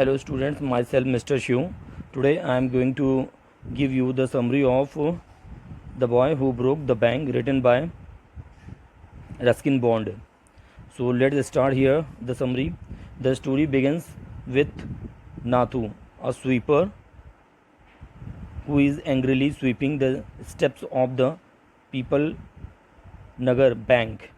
Hello students, myself Mr. Shiv. Today I am going to give you the summary of The Boy Who Broke the Bank, written by Ruskin Bond. So let's start here the summary. The story begins with Nathu, a sweeper who is angrily sweeping the steps of the People Nagar Bank.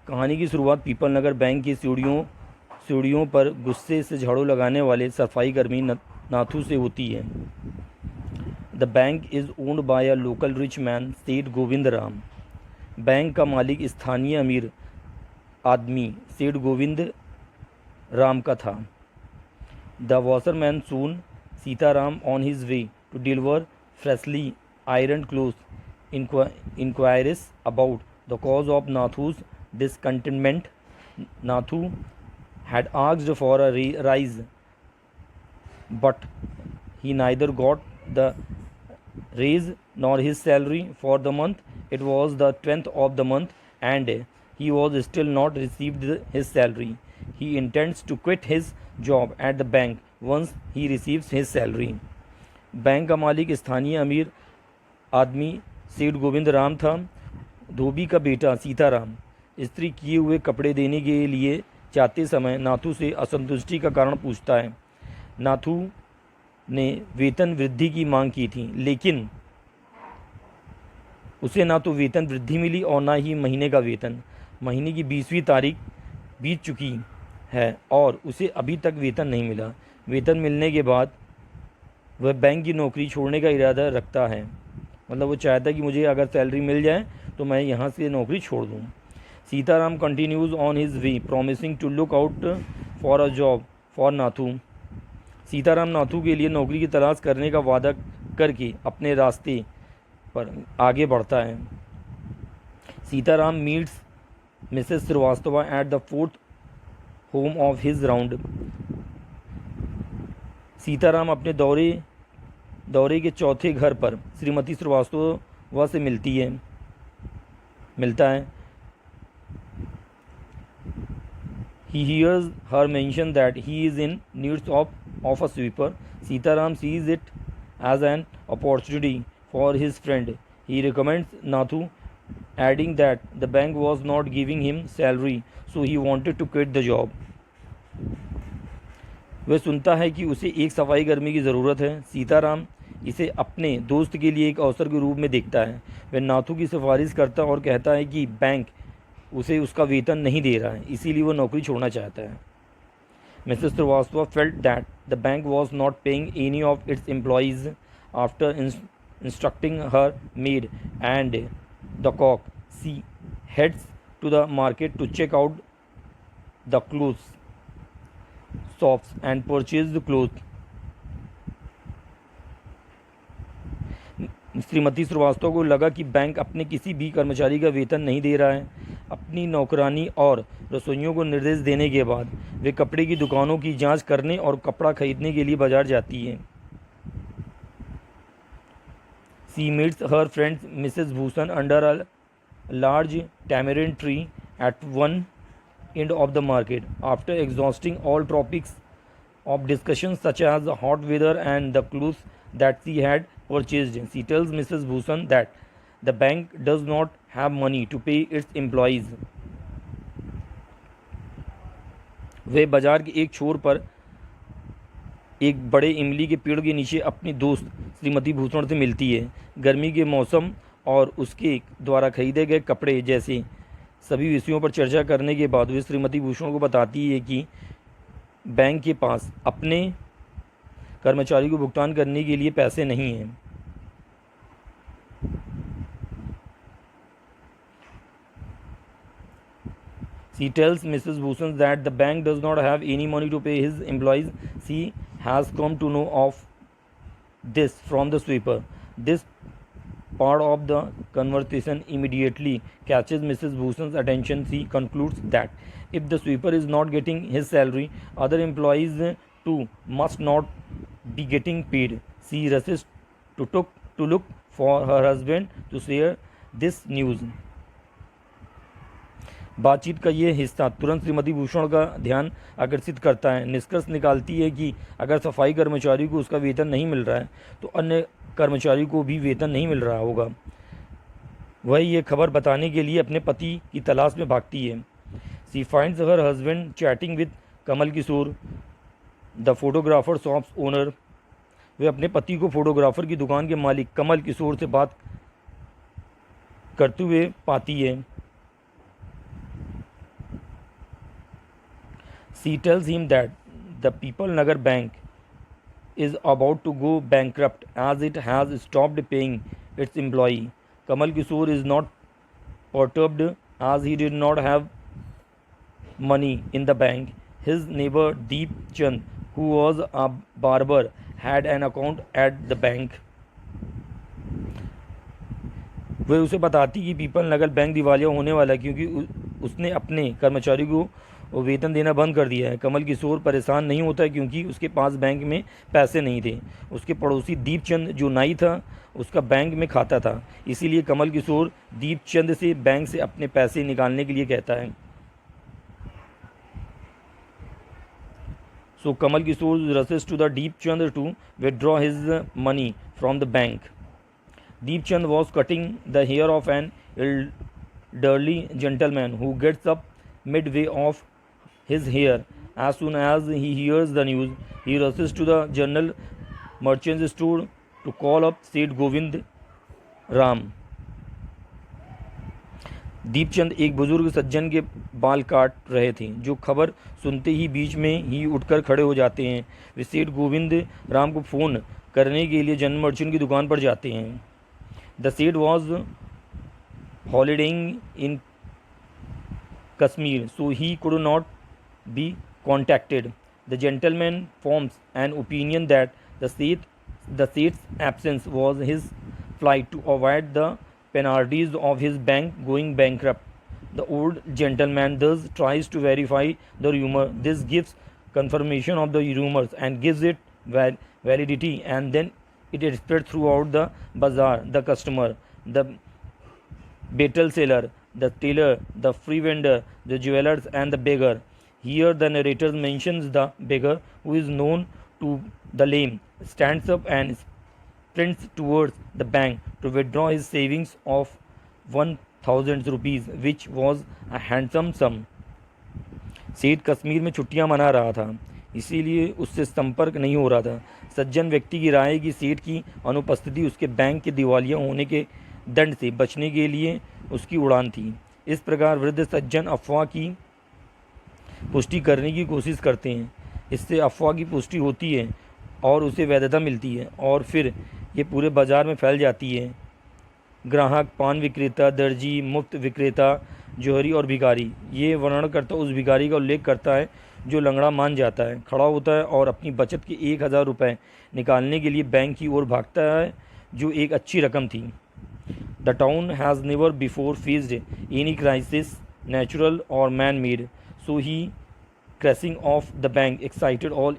कहानी की शुरुआत people नगर bank की सीढ़ियों पर गुस्से से झाड़ू लगाने वाले सफाई कर्मी नाथू से होती है। The bank is owned by a local rich man सेठ गोविंद राम। बैंक का मालिक स्थानीय अमीर आदमी सेठ गोविंद राम का था। The washerman soon Sitaram on his way to deliver freshly iron cloth inquires about the cause of Nathu's discontentment. Nathu had asked for a rise, but he neither got the raise nor his salary for the month. It was the 10th of the month and he was still not received his salary. He intends to quit his job at the bank once he receives his salary. Bank का मालिक स्थानीय अमीर आदमी सेठ गोविंद राम था। धोबी का बेटा सीताराम इस्त्री किए हुए कपड़े देने के लिए जाते समय नाथू से असंतुष्टि का कारण पूछता है। नाथू ने वेतन वृद्धि की मांग की थी, लेकिन उसे ना तो वेतन वृद्धि मिली और ना ही महीने का वेतन। महीने की 20वीं तारीख बीत चुकी है और उसे अभी तक वेतन नहीं मिला। वेतन मिलने के बाद वह बैंक की नौकरी छोड़ने का इरादा रखता है। मतलब वो चाहता है कि मुझे अगर सैलरी मिल जाए तो मैं यहाँ से नौकरी छोड़ दूँ। Sitaram continues on his way promising to look out for a job for Nathu. Sitaram Nathu के लिए नौकरी की तलाश करने का वादा करके अपने रास्ते पर आगे बढ़ता है। Sitaram meets Mrs Srivastava at the fourth home of his round. Sitaram अपने दौरे के चौथे घर पर श्रीमती श्रीवास्तवा से मिलता है। He hears her mention that he is in need of a sweeper. Sitaram sees it as an opportunity for his friend. He recommends Nathu, adding that the bank was not giving him salary, so he wanted to quit the job. वह सुनता है कि उसे एक सफाई कर्मी की ज़रूरत है। सीताराम इसे अपने दोस्त के लिए एक अवसर के रूप में देखता है। वह नाथू की सिफारिश करता और कहता है कि बैंक उसे उसका वेतन नहीं दे रहा है, इसीलिए वो नौकरी छोड़ना चाहता है। Mrs Shrivastava felt that the bank was not paying any of its employees after instructing her maid and the cook she heads to the market to check out the clothes shops and purchase the cloth. Shrimati Shrivastava को लगा कि bank अपने किसी भी कर्मचारी का वेतन नहीं दे रहा है। अपनी नौकरानी और रसोइयों को निर्देश देने के बाद वे कपड़े की दुकानों की जांच करने और कपड़ा खरीदने के लिए बाजार जाती है। She meets her friends Mrs Bhushan under a large tamarind tree at one end of the market. After exhausting all topics of discussions such as the hot weather and the clothes that she had purchased, she tells Mrs. Bhushan that the bank does not have money to pay its employees. वे बाजार के एक छोर पर एक बड़े इमली के पेड़ के नीचे अपनी दोस्त श्रीमती भूषण से मिलती है। गर्मी के मौसम और उसके द्वारा खरीदे गए कपड़े जैसे सभी विषयों पर चर्चा करने के बाद वे श्रीमती भूषण को बताती है कि बैंक के पास अपने कर्मचारी को भुगतान करने के लिए पैसे नहीं हैं। She tells Mrs. Bhushan that the bank does not have any money to pay his employees. She has come to know of this from the sweeper. This part of the conversation immediately catches Mrs. Bhushan's attention. She concludes that if the sweeper is not getting his salary, other employees too must not be getting paid. She rushes to look for her husband to share this news. बातचीत का ये हिस्सा तुरंत श्रीमती भूषण का ध्यान आकर्षित करता है। निष्कर्ष निकालती है कि अगर सफाई कर्मचारी को उसका वेतन नहीं मिल रहा है तो अन्य कर्मचारी को भी वेतन नहीं मिल रहा होगा। वह ये खबर बताने के लिए अपने पति की तलाश में भागती है। She finds her husband chatting with Kamal Kishore the photographer shops owner. वे अपने पति को फोटोग्राफर की दुकान के मालिक कमल किशोर से बात करते हुए पाती है। She tells him that the People Nagar Bank is about to go bankrupt as it has stopped paying its employee. Kamal Kishore is not perturbed as he did not have money in the bank. His neighbor Deep Chand, who was a barber, had an account at the bank. वह उसे बताती कि people नगर bank दिवालिया होने वाला है क्योंकि उसने अपने कर्मचारी को वेतन देना बंद कर दिया है। कमल किशोर परेशान नहीं होता है क्योंकि उसके पास बैंक में पैसे नहीं थे। उसके पड़ोसी दीपचंद जो नाई था उसका बैंक में खाता था, इसीलिए कमल किशोर दीपचंद से बैंक से अपने पैसे निकालने के लिए कहता है। So Kamal Kishore rushes to the Deepchand to withdraw his money from the bank. Deepchand was cutting the hair of an elderly gentleman who gets up midway of his hair. As soon as he hears the news, he rushes to the general merchant's store to call up Seth Govind Ram. Deepchand एक बुजुर्ग सज्जन के बाल काट रहे थे, जो खबर सुनते ही बीच में ही उठकर खड़े हो जाते हैं। वे सेठ गोविंद राम को फ़ोन करने के लिए जनरल मर्चेंट की दुकान पर जाते हैं। The Seth was holidaying in Kashmir, so he could not be contacted. The gentleman forms an opinion that the Seth's absence was his flight to avoid the penalties of his bank going bankrupt. The old gentleman thus tries to verify the rumor. This gives confirmation of the rumors and gives it validity, and then it is spread throughout the bazaar. The customer, the betel seller, the tailor, the free vendor, the jewelers, and the beggar. Here the narrator mentions the beggar, who is known to the lame, stands up and sprints towards the bank to withdraw his savings of 1,000 rupees, which was a handsome sum. सेठ कश्मीर में छुट्टियां मना रहा था, इसीलिए उससे संपर्क नहीं हो रहा था। सज्जन व्यक्ति की राय है कि सेठ की अनुपस्थिति उसके बैंक के दिवालिया होने के दंड से बचने के लिए उसकी उड़ान थी। इस प्रकार वृद्ध सज्जन अफवाह की पुष्टि करने की कोशिश करते हैं। इससे अफवाह की पुष्टि होती है और उसे वैधता मिलती है और फिर ये पूरे बाज़ार में फैल जाती है। ग्राहक, पान विक्रेता, दर्जी, मुफ्त विक्रेता, जौहरी और भिखारी। ये वर्णनकर्ता उस भिखारी का उल्लेख करता है जो लंगड़ा मान जाता है, खड़ा होता है और अपनी बचत के 1,000 रुपये निकालने के लिए बैंक की ओर भागता है, जो एक अच्छी रकम थी। The town has never before faced any crisis, natural और man made, so the crashing of the bank excited all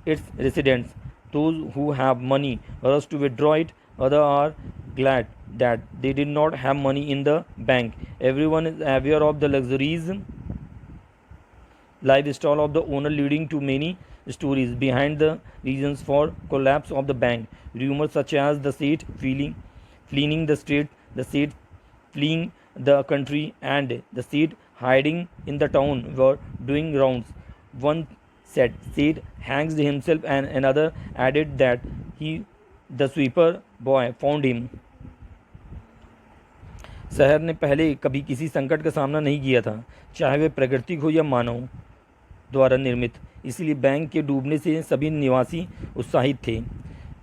its residents. Those who have money rush to withdraw it. Others are glad that they did not have money in the bank. Everyone is aware of the luxuries lifestyle of the owner, leading to many stories behind the reasons for collapse of the bank. Rumors such as the Seth fleeing the state, the Seth fleeing the country, and the Seth hiding in the town were doing rounds. One said Seth hangs himself, and another added that the sweeper boy found him. शहर ने पहले कभी किसी संकट का सामना नहीं किया था, चाहे वे प्राकृतिक हो या मानव द्वारा निर्मित। इसलिए बैंक के डूबने से सभी निवासी उत्साहित थे।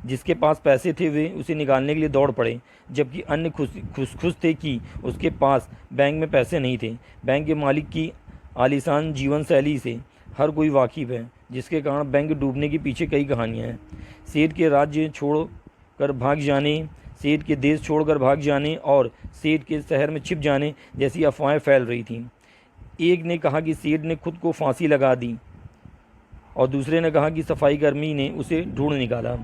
जिसके पास पैसे थे वे उसे निकालने के लिए दौड़ पड़े, जबकि अन्य खुश थे कि उसके पास बैंक में पैसे नहीं थे। बैंक के मालिक की आलीशान जीवन शैली से हर कोई वाकिफ़ है, जिसके कारण बैंक डूबने के पीछे कई कहानियाँ हैं। सेठ के राज्य छोड़कर भाग जाने, सेठ के देश छोड़कर भाग जाने और सेठ के शहर में छिप जाने जैसी अफवाहें फैल रही थीं। एक ने कहा कि सेठ ने खुद को फांसी लगा दी और दूसरे ने कहा कि सफाई कर्मी ने उसे ढूंढ निकाला।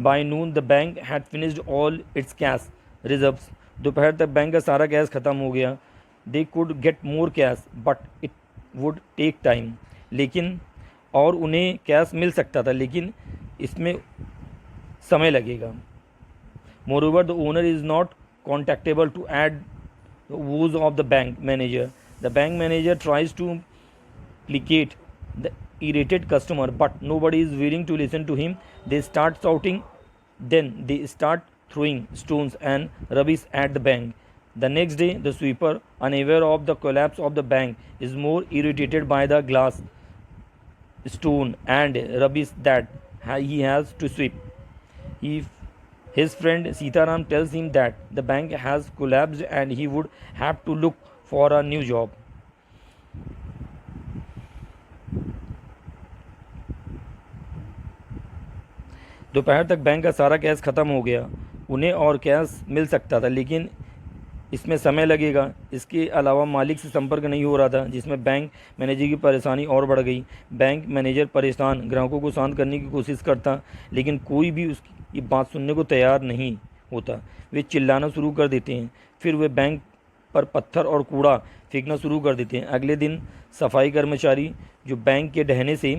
By noon, the bank had finished all its cash reserves दोपहर तक बैंक का सारा कैश ख़त्म हो गया। They could get more cash but it would take time, लेकिन और उन्हें कैश मिल सकता था, लेकिन इसमें समय लगेगा। Moreover the owner is not contactable to add the woes of the bank manager. The bank manager tries to placate the irritated customer, but nobody is willing to listen to him. They start shouting, then they start throwing stones and rubbish at the bank. The next day, the sweeper, unaware of the collapse of the bank, is more irritated by the glass, stone, and rubbish that he has to sweep. His friend Sitaram tells him that the bank has collapsed and he would have to look for a new job. दोपहर तक bank का सारा cash ख़त्म हो गया। उन्हें और cash मिल सकता था, लेकिन इसमें समय लगेगा। इसके अलावा मालिक से संपर्क नहीं हो रहा था, जिसमें बैंक मैनेजर की परेशानी और बढ़ गई। बैंक मैनेजर परेशान ग्राहकों को शांत करने की कोशिश करता, लेकिन कोई भी उसकी ये बात सुनने को तैयार नहीं होता। वे चिल्लाना शुरू कर देते हैं, फिर वे बैंक पर पत्थर और कूड़ा फेंकना शुरू कर देते हैं। अगले दिन सफाई कर्मचारी, जो बैंक के ढहने से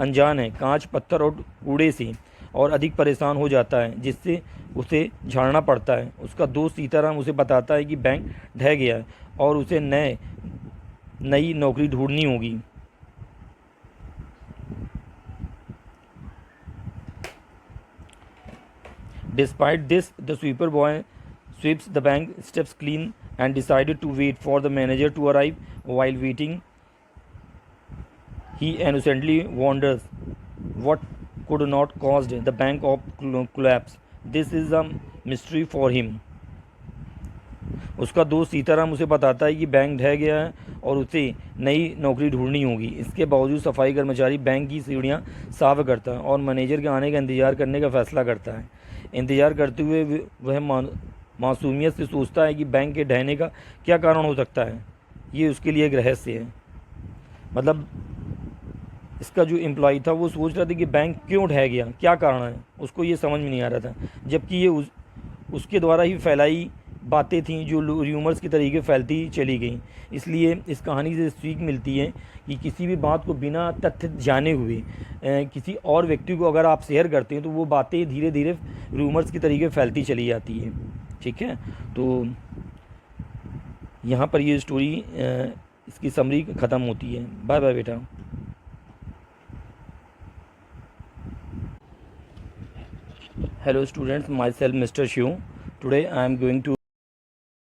अनजान है, कांच, पत्थर और कूड़े से और अधिक परेशान हो जाता है, जिससे उसे झाड़ना पड़ता है। उसका दोस्त सीताराम उसे बताता है कि बैंक ढह गया है और उसे नई नौकरी ढूंढनी होगी। Despite this, the sweeper boy sweeps the bank steps clean and decided to wait for the manager to arrive. While waiting, he innocently wonders what could not caused the bank of collapse. This is a mystery for him. उसका दोस्त सीताराम उसे बताता है कि bank ढह गया है और उसे नई नौकरी ढूंढनी होगी। इसके बावजूद सफाई कर्मचारी बैंक की सीढ़ियां साफ करता है और मैनेजर के आने का इंतज़ार करने का फैसला करता है। इंतज़ार करते हुए वह मासूमियत से सोचता है कि बैंक के ढहने का क्या कारण हो सकता है। ये उसके लिए एक रहस्य है। मतलब इसका जो एम्प्लॉय था वो सोच रहा था कि बैंक क्यों ढह गया, क्या कारण है, उसको ये समझ में नहीं आ रहा था, जबकि ये उसके द्वारा ही फैलाई बातें थीं जो र्यूमर्स के तरीके फैलती चली गई। इसलिए इस कहानी से सीख मिलती है कि किसी भी बात को बिना तथ्य जाने हुए किसी और व्यक्ति को अगर आप शेयर करते हैं तो वो बातें धीरे धीरे र्यूमर्स के तरीके फैलती चली जाती है। ठीक है, तो यहाँ पर ये स्टोरी इसकी समरी ख़त्म होती है। बाय बाय बेटा। Hello students, myself Mr. Shiv. Today I am going to